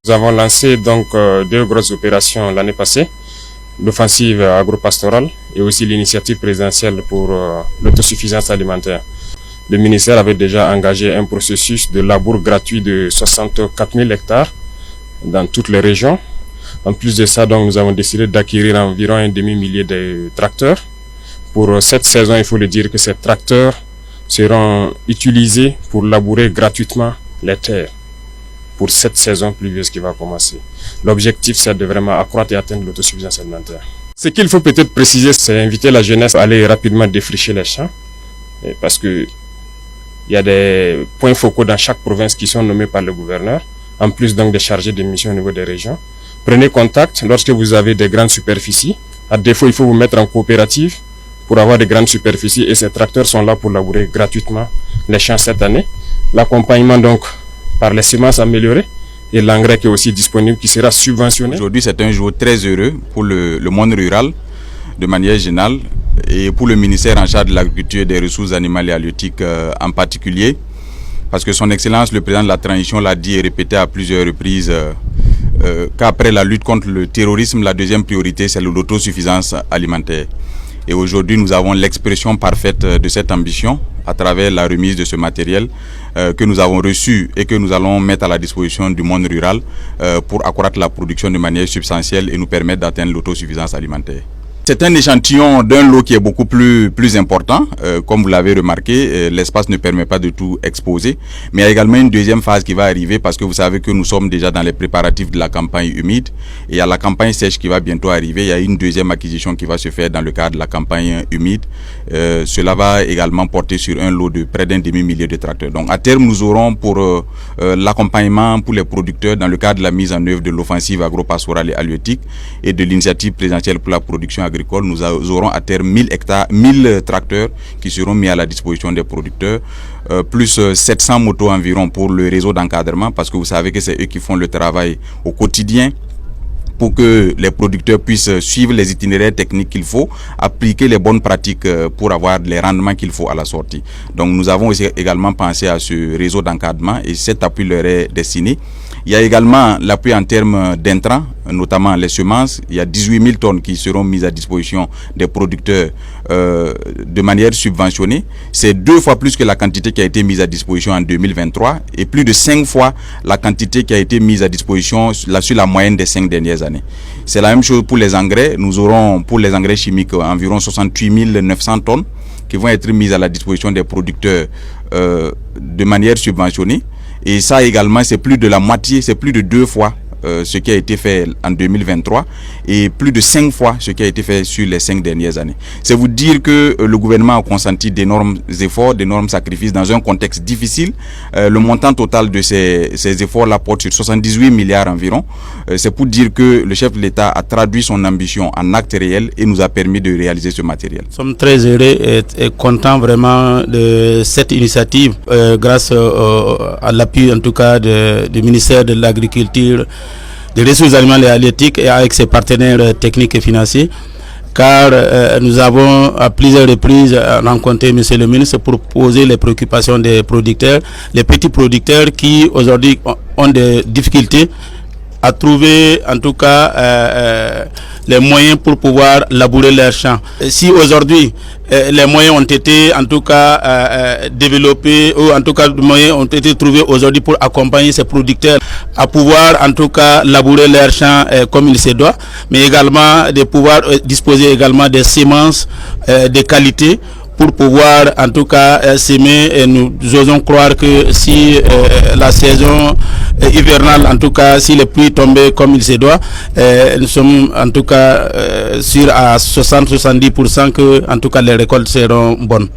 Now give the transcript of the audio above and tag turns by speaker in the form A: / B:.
A: Nous avons lancé donc deux grosses opérations l'année passée, l'offensive agro-pastorale et aussi l'initiative présidentielle pour l'autosuffisance alimentaire. Le ministère avait déjà engagé un processus de labour gratuit de 64 000 hectares dans toutes les régions. En plus de ça, donc, nous avons décidé d'acquérir environ un demi-millier de tracteurs. Pour cette saison, il faut le dire que ces tracteurs seront utilisés pour labourer gratuitement les terres pour cette saison pluvieuse qui va commencer. L'objectif, c'est de vraiment accroître et atteindre l'autosuffisance alimentaire. Ce qu'il faut peut-être préciser, c'est inviter la jeunesse à aller rapidement défricher les champs, parce que il y a des points focaux dans chaque province qui sont nommés par le gouverneur, en plus donc des chargés de mission au niveau des régions. Prenez contact lorsque vous avez des grandes superficies. À défaut, il faut vous mettre en coopérative pour avoir des grandes superficies et ces tracteurs sont là pour labourer gratuitement les champs cette année. L'accompagnement donc par les semences améliorées et l'engrais qui est aussi disponible, qui sera subventionné.
B: Aujourd'hui, c'est un jour très heureux pour le monde rural de manière générale et pour le ministère en charge de l'agriculture et des ressources animales et halieutiques en particulier, parce que son Excellence, le président de la transition, l'a dit et répété à plusieurs reprises qu'après la lutte contre le terrorisme, la deuxième priorité, c'est l'autosuffisance alimentaire. Et aujourd'hui, nous avons l'expression parfaite de cette ambition à travers la remise de ce matériel que nous avons reçu et que nous allons mettre à la disposition du monde rural pour accroître la production de manière substantielle et nous permettre d'atteindre l'autosuffisance alimentaire. C'est un échantillon d'un lot qui est beaucoup plus important. Comme vous l'avez remarqué, l'espace ne permet pas de tout exposer. Mais il y a également une deuxième phase qui va arriver parce que vous savez que nous sommes déjà dans les préparatifs de la campagne humide. Et il y a la campagne sèche qui va bientôt arriver. Il y a une deuxième acquisition qui va se faire dans le cadre de la campagne humide. Cela va également porter sur un lot de près d'un demi-millier de tracteurs. Donc à terme, nous aurons pour l'accompagnement pour les producteurs dans le cadre de la mise en œuvre de l'offensive agro-pastorale et halieutique et de l'initiative présidentielle pour la production agricole. Nous aurons à terme 1000 tracteurs qui seront mis à la disposition des producteurs, plus 700 motos environ pour le réseau d'encadrement, parce que vous savez que c'est eux qui font le travail au quotidien pour que les producteurs puissent suivre les itinéraires techniques qu'il faut, appliquer les bonnes pratiques pour avoir les rendements qu'il faut à la sortie. Donc nous avons aussi également pensé à ce réseau d'encadrement et cet appui leur est destiné. Il y a également l'appui en termes d'intrants, notamment les semences. Il y a 18 000 tonnes qui seront mises à disposition des producteurs de manière subventionnée. C'est 2 fois plus que la quantité qui a été mise à disposition en 2023 et plus de 5 fois la quantité qui a été mise à disposition sur la moyenne des 5 dernières années. C'est la même chose pour les engrais. Nous aurons pour les engrais chimiques environ 68 900 tonnes qui vont être mises à la disposition des producteurs de manière subventionnée. Et ça également, c'est plus de la moitié, c'est plus de 2 fois ce qui a été fait en 2023 et plus de 5 fois ce qui a été fait sur les 5 dernières années. C'est vous dire que le gouvernement a consenti d'énormes efforts, d'énormes sacrifices dans un contexte difficile. Le montant total de ces efforts-là porte sur 78 milliards environ. C'est pour dire que le chef de l'État a traduit son ambition en actes réels et nous a permis de réaliser ce matériel.
C: Nous sommes très heureux et contents vraiment de cette initiative grâce à l'appui en tout cas du ministère de l'Agriculture, des ressources animales et halieutiques et avec ses partenaires techniques et financiers, car nous avons à plusieurs reprises rencontré M. le ministre pour poser les préoccupations des producteurs, les petits producteurs qui aujourd'hui ont des difficultés à trouver en tout cas les moyens pour pouvoir labourer leurs champs. Si aujourd'hui les moyens ont été en tout cas développés ou en tout cas les moyens ont été trouvés aujourd'hui pour accompagner ces producteurs à pouvoir en tout cas labourer leurs champs comme il se doit, mais également de pouvoir disposer également des semences de qualité pour pouvoir en tout cas s'aimer, et nous osons croire que si la saison hivernale, en tout cas si les pluies tombaient comme il se doit, nous sommes en tout cas sûrs à 60-70% que en tout cas les récoltes seront bonnes.